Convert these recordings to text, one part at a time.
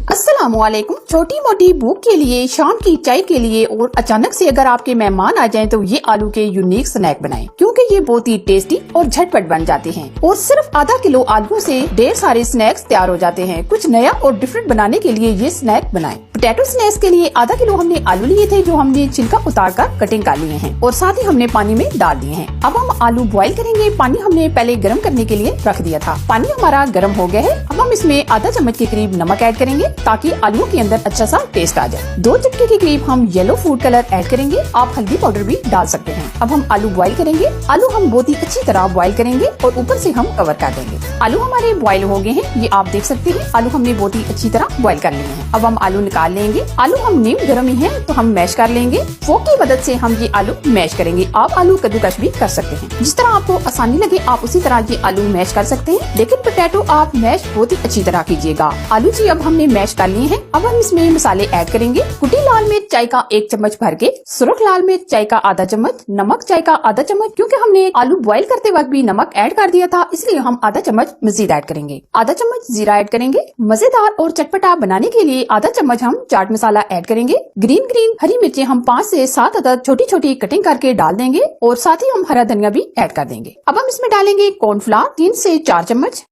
अस्सलामुअलैकुम। छोटी मोटी भूख के लिए, शाम की चाय के लिए और अचानक से अगर आपके मेहमान आ जाएं तो ये आलू के यूनिक स्नैक बनाएं, क्योंकि ये बहुत ही टेस्टी और झटपट बन जाते हैं और सिर्फ आधा किलो आलू से ढेर सारे स्नैक्स तैयार हो जाते हैं। कुछ नया और डिफरेंट बनाने के लिए ये स्नैक बनाएं। पोटैटो स्नैक्स के लिए आधा किलो हमने आलू लिए थे, जो हमने छिलका उतार कर कटिंग कर लिए हैं और साथ ही हमने पानी में डाल दिए हैं। अब हम आलू बॉईल करेंगे। पानी हमने पहले गर्म करने के लिए रख दिया था। पानी हमारा गर्म हो गया है। अब हम इसमें आधा चम्मच के करीब नमक ऐड करेंगे ताकि आलू के अंदर अच्छा सा टेस्ट आ जाए। 2 चुटकी के करीब हम येलो फूड कलर ऐड करेंगे। आप हल्दी पाउडर भी डाल सकते हैं। अब हम आलू बॉईल करेंगे। आलू हम बहुत ही अच्छी तरह बॉईल करेंगे और ऊपर से हम कवर कर देंगे। आलू हमारे बॉईल हो गए हैं, ये आप देख सकते हैं। आलू हमने बहुत ही अच्छी तरह बॉईल कर लिए हैं। अब हम आलू निकाल लेंगे। आलू हम नीम गर्म ही है तो हम मैश कर लेंगे। फोक की मदद से हम ये आलू मैश करेंगे। आप आलू कद्दूकस भी कर सकते हैं। जिस तरह आपको आसानी लगे आप उसी तरह ये आलू मैश कर सकते हैं, लेकिन पोटैटो आप मैश बहुत ही अच्छी तरह कीजिएगा। आलू जी अब हमने मैश कर लिए हैं। अब हम इसमें मसाले ऐड करेंगे। कुटी लाल मिर्च चाय का 1 चम्मच भर के, सुरख लाल मिर्च चाय का आधा चम्मच, नमक चाय का आधा चम्मच, क्योंकि हमने आलू बॉईल करते वक्त भी नमक ऐड कर दिया था, इसलिए हम आधा चम्मच मजीद ऐड करेंगे। आधा चम्मच जीरा ऐड करेंगे। मजेदार और चटपटा बनाने के लिए आधा चम्मच हम चाट मसाला ऐड करेंगे। ग्रीन हरी मिर्चें हम 5 से 7 अदद छोटी छोटी कटिंग करके डाल देंगे और साथ ही हम हरा धनिया भी ऐड कर देंगे। अब हम इसमें डालेंगे कॉर्नफ्लावर 3 से 4 चम्मच।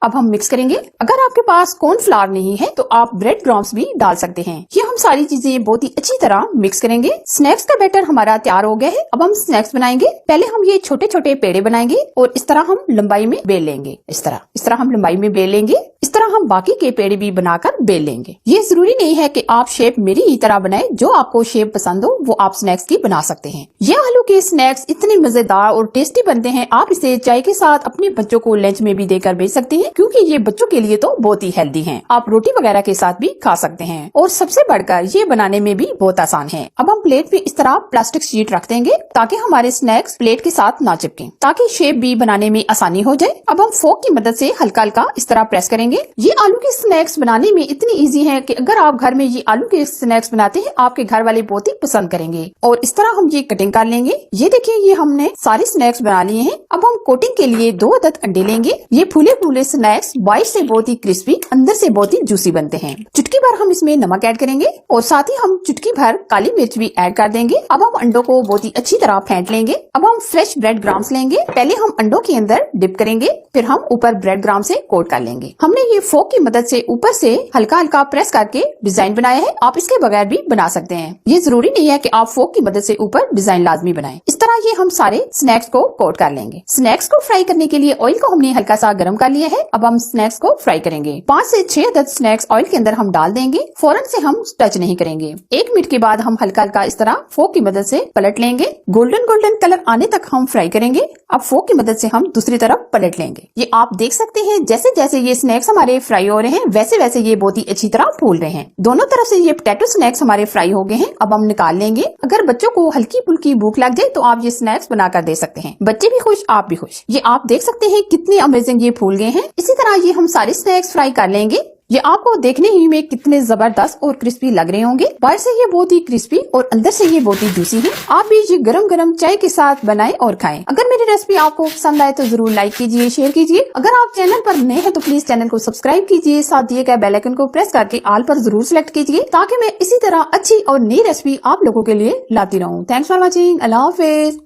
अब हम मिक्स करेंगे। अगर आपके पास कॉर्नफ्लावर नहीं है तो आप ब्रेड क्रम्स भी डाल सकते हैं। ये हम सारी चीजें बहुत ही अच्छी तरह मिक्स करेंगे। स्नैक्स का बैटर हमारा तैयार हो गया है। अब हम स्नैक्स बनाएंगे। पहले हम ये छोटे छोटे पेड़े बनाएंगे और इस तरह हम लंबाई में बेल लेंगे। इस तरह हम लंबाई में बेल लेंगे। इस तरह हम बाकी के पेड़े भी बनाकर बेल लेंगे। ये जरूरी नहीं है कि आप शेप मेरी ही तरह बनाएं। जो आपको शेप पसंद हो वो आप स्नैक्स की बना सकते हैं। ये आलू के स्नैक्स इतने मजेदार और टेस्टी बनते हैं। आप इसे चाय के साथ अपने बच्चों को लंच में भी देकर भेज सकते हैं, क्योंकि ये बच्चों के लिए तो बहुत ही हेल्दी हैं। आप रोटी वगैरह के साथ भी खा सकते हैं और सबसे बढ़कर ये बनाने में भी बहुत आसान है। अब हम प्लेट पे इस तरह प्लास्टिक शीट रख देंगे ताकि हमारे स्नैक्स प्लेट के साथ ना चिपके, ताकि शेप भी बनाने में आसानी हो जाए। अब हम फोक की मदद से हल्का हल्का इस तरह प्रेस करेंगे। ये आलू के स्नैक्स बनाने में इतनी इजी है कि अगर आप घर में ये आलू के स्नैक्स बनाते हैं आपके घर वाले बहुत ही पसंद करेंगे। और इस तरह हम ये कटिंग कर लेंगे। ये देखिए, ये हमने सारे स्नैक्स बना लिए हैं। अब हम कोटिंग के लिए 2 अदद अंडे लेंगे। ये फूले फूले स्नैक्स बाहर से बहुत ही क्रिस्पी, अंदर से बहुत ही जूसी बनते हैं। चुटकी भर हम इसमें नमक ऐड करेंगे और साथ ही हम चुटकी भर काली मिर्च भी ऐड कर देंगे। अब हम अंडों को बहुत ही अच्छी तरह फेंट लेंगे। अब हम फ्रेश ब्रेड ग्राम्स लेंगे। पहले हम अंडों के अंदर डिप करेंगे, फिर हम ऊपर ब्रेड ग्राम से कोट कर लेंगे। हमने ये फोक की मदद से ऊपर से हल्का हल्का प्रेस करके डिजाइन बनाया है। आप इसके बगैर भी बना सकते हैं। ये जरूरी नहीं है कि आप फोक की मदद से ऊपर डिजाइन लाजमी बनाएं। इस तरह ये हम सारे स्नैक्स को कोट कर लेंगे। स्नैक्स को फ्राई करने के लिए ऑयल को हमने हल्का सा गर्म कर लिया है। अब हम स्नैक्स को फ्राई करेंगे। 5 से 6 अदद स्नैक्स ऑयल के अंदर हम डाल देंगे। फौरन से हम टच नहीं करेंगे। 1 मिनट के बाद हम हल्का हल्का इस तरह फोक की मदद से पलट लेंगे। गोल्डन कलर आने तक हम फ्राई करेंगे। अब फोक की मदद से हम दूसरी तरफ पलट लेंगे। ये आप देख सकते हैं, जैसे जैसे ये स्नैक्स हमारे फ्राई हो रहे हैं वैसे वैसे ये बहुत ही अच्छी तरह फूल रहे हैं। दोनों तरफ से ये पोटैटो स्नैक्स हमारे फ्राई हो गए हैं। अब हम निकाल लेंगे। अगर बच्चों को हल्की फुल्की भूख लग जाए तो आप ये स्नैक्स बनाकर दे सकते हैं। बच्चे भी खुश, आप भी खुश। ये आप देख सकते हैं कितने अमेजिंग ये फूल गए हैं। इसी तरह ये हम सारे स्नैक्स फ्राई कर लेंगे। ये आपको देखने ही में कितने जबरदस्त और क्रिस्पी लग रहे होंगे। बाहर से ये बहुत ही क्रिस्पी और अंदर से ये बहुत ही जूसी है। आप भी ये गरम गरम चाय के साथ बनाएं और खाएं। अगर मेरी रेसिपी आपको पसंद आए तो जरूर लाइक कीजिए, शेयर कीजिए। अगर आप चैनल पर नए हैं तो प्लीज चैनल को सब्सक्राइब कीजिए। साथ दिए गए बेल आइकन को प्रेस करके ऑल पर जरूर सेलेक्ट कीजिए, ताकि मैं इसी तरह अच्छी और नई रेसिपी आप लोगों के लिए लाती रहूं। Thanks for watching. Allah Hafiz.